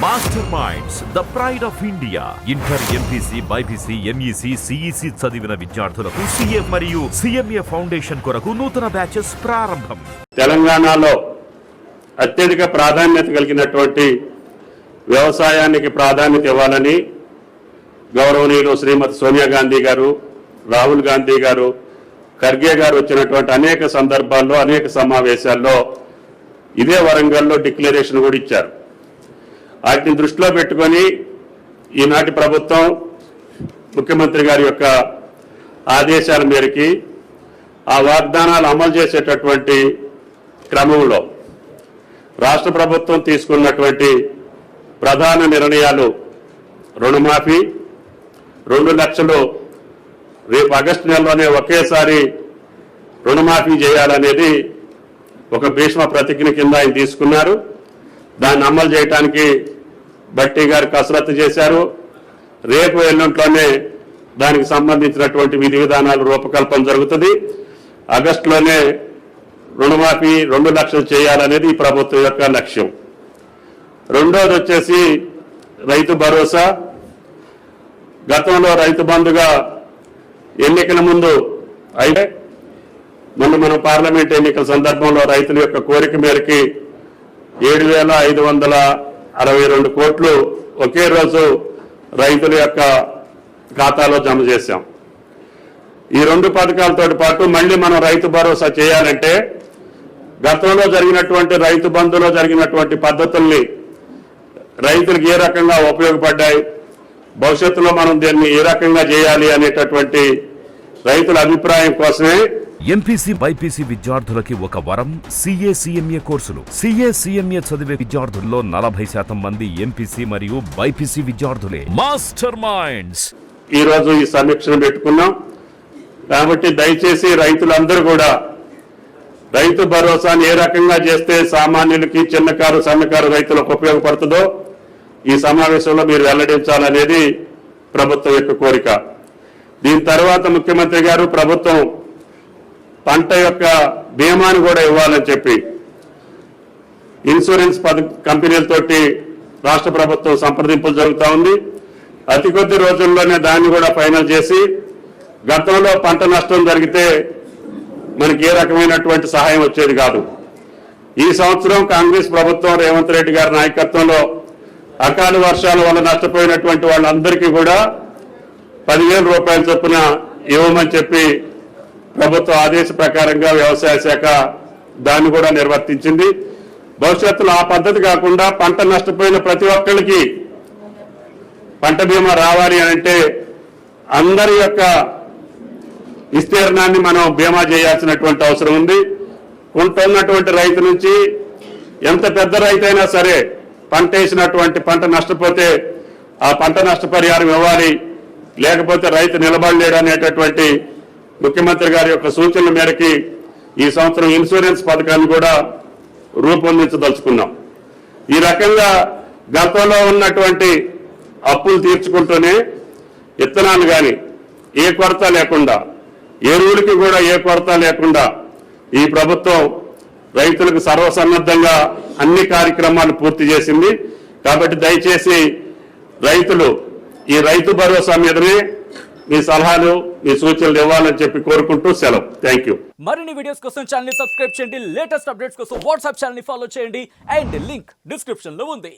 Master minds the pride of India. Inter, MPC, BiPC, MEC, CEC చదివిన విద్యార్థులకు CA మరియు CMA foundation కొరకు నూతన బ్యాచెస్ ప్రారంభం. తెలంగాణలో అత్యధిక ప్రాధాన్యత కలిగినటువంటి వ్యవసాయానికి ప్రాధాన్యత ఇవ్వాలని గౌరవనీయులు శ్రీమతి సోనియా గాంధీ గారు, రాహుల్ గాంధీ గారు, ఖర్గే గారు వచ్చినటువంటి అనేక సందర్భాల్లో, అనేక సమావేశాల్లో ఇదే వరంగల్లో డిక్లరేషన్ కూడా ఇచ్చారు. వాటిని దృష్టిలో పెట్టుకొని ఈనాటి ప్రభుత్వం ముఖ్యమంత్రి గారి యొక్క ఆదేశాల మేరకి ఆ వాగ్దానాలు అమలు చేసేటటువంటి క్రమంలో రాష్ట్ర ప్రభుత్వం తీసుకున్నటువంటి ప్రధాన నిర్ణయాలు రుణమాఫీ, 2 లక్షలు రేపు ఆగస్టు నెలలోనే ఒకేసారి రుణమాఫీ చేయాలనేది ఒక భీష్మ ప్రతిజ్ఞ కింద ఆయన తీసుకున్నారు. దాన్ని అమలు చేయడానికి భట్టి గారు కసరత్తు చేశారు. రేపు ఎల్లుంట్లోనే దానికి సంబంధించినటువంటి విధి విధానాలు రూపకల్పన జరుగుతుంది. ఆగస్టులోనే రుణమాఫీ 2 లక్షలు చేయాలనేది ఈ ప్రభుత్వం యొక్క లక్ష్యం. రెండోది వచ్చేసి రైతు భరోసా. గతంలో రైతు బంధుగా ఎన్నికల ముందు అయితే మనం పార్లమెంట్ ఎన్నికల సందర్భంలో రైతుల యొక్క కోరిక మేరకి 7,562 కోట్లు ఒకే రోజు రైతుల యొక్క ఖాతాలో జమ చేశాం. ఈ 2 పథకాలతో పాటు మళ్ళీ మనం రైతు భరోసా చేయాలంటే గతంలో జరిగినటువంటి రైతు బంధులో జరిగినటువంటి పద్ధతుల్ని రైతులకు ఏ రకంగా ఉపయోగపడ్డాయి, భవిష్యత్తులో మనం దీన్ని ఏ రకంగా చేయాలి అనేటటువంటి రైతుల అభిప్రాయం కోసమే ఎంపీసీ, బైపీసీ విద్యార్థులకి ఒక వరం సిఏ, సిఎంఏ కోర్సులు. సిఏ, సిఎంఏ చదివే విద్యార్థుల్లో 40% మంది ఎంపీసీ మరియు బైపీసీ విద్యార్థులే. మాస్టర్ మైండ్స్ ఈ రోజు ఈ సమీక్షను పెట్టుకున్నాం. కాబట్టి దయచేసి రైతులందరూ కూడా రైతు భరోసాను ఏ రకంగా చేస్తే సామాన్యులకి, చిన్నకారు, సన్నకారు రైతులకు ఉపయోగపడుతుందో ఈ సమావేశంలో మీరు వెల్లడించాలనేది ప్రభుత్వం యొక్క కోరిక. దీని తర్వాత ముఖ్యమంత్రి గారు ప్రభుత్వం పంట యొక్క బీమాను కూడా ఇవ్వాలని చెప్పి ఇన్సూరెన్స్ కంపెనీలతోటి రాష్ట్ర ప్రభుత్వం సంప్రదింపులు జరుగుతూ ఉంది. అతి కొద్ది రోజుల్లోనే దాన్ని కూడా ఫైనల్ చేసి గతంలో పంట నష్టం జరిగితే మనకి ఏ రకమైనటువంటి సహాయం వచ్చేది కాదు. ఈ సంవత్సరం కాంగ్రెస్ ప్రభుత్వం రేవంత్ రెడ్డి గారి నాయకత్వంలో అకాల వర్షాల వల్ల నష్టపోయినటువంటి వాళ్ళందరికీ కూడా 10,000 రూపాయల చొప్పున ఇవ్వమని చెప్పి ప్రభుత్వ ఆదేశ ప్రకారంగా వ్యవసాయ శాఖ దాన్ని కూడా నిర్వర్తించింది. భవిష్యత్తులో ఆ పద్ధతి కాకుండా పంట నష్టపోయిన ప్రతి ఒక్కరికి పంట బీమా రావాలి అంటే అందరి యొక్క విస్తీర్ణాన్ని మనం బీమా చేయాల్సినటువంటి అవసరం ఉంది. కొంటున్నటువంటి రైతు నుంచి ఎంత పెద్ద రైతు అయినా సరే పంట వేసినటువంటి పంట నష్టపోతే ఆ పంట నష్టపరిహారం ఇవ్వాలి, లేకపోతే రైతు నిలబడలేడు అనేటటువంటి ముఖ్యమంత్రి గారి యొక్క సూచనల మేరకి ఈ సంవత్సరం ఇన్సూరెన్స్ పథకాన్ని కూడా రూపొందించదలుచుకున్నాం. ఈ రకంగా గతంలో ఉన్నటువంటి అప్పులు తీర్చుకుంటూనే విత్తనాలు కానీ ఏ కొరత లేకుండా, ఎరువులకి కూడా ఏ కొరత లేకుండా ఈ ప్రభుత్వం రైతులకు సర్వసన్నద్ధంగా అన్ని కార్యక్రమాలు పూర్తి చేసింది. కాబట్టి దయచేసి రైతులు ఈ రైతు భరోసా మీదనే మీ సలహాలు, మీ సూచనలు ఇవ్వాలని చెప్పి కోరుకుంటూ సెలవు. Thank you. మరిన్ని వీడియోస్ కోసం ఛానల్ ని సబ్స్క్రైబ్ చేయండి. లేటెస్ట్ అప్డేట్స్ కోసం వాట్సాప్ ఛానల్ ని ఫాలో చేయండి. అండ్ లింక్ డిస్క్రిప్షన్ లో ఉంది.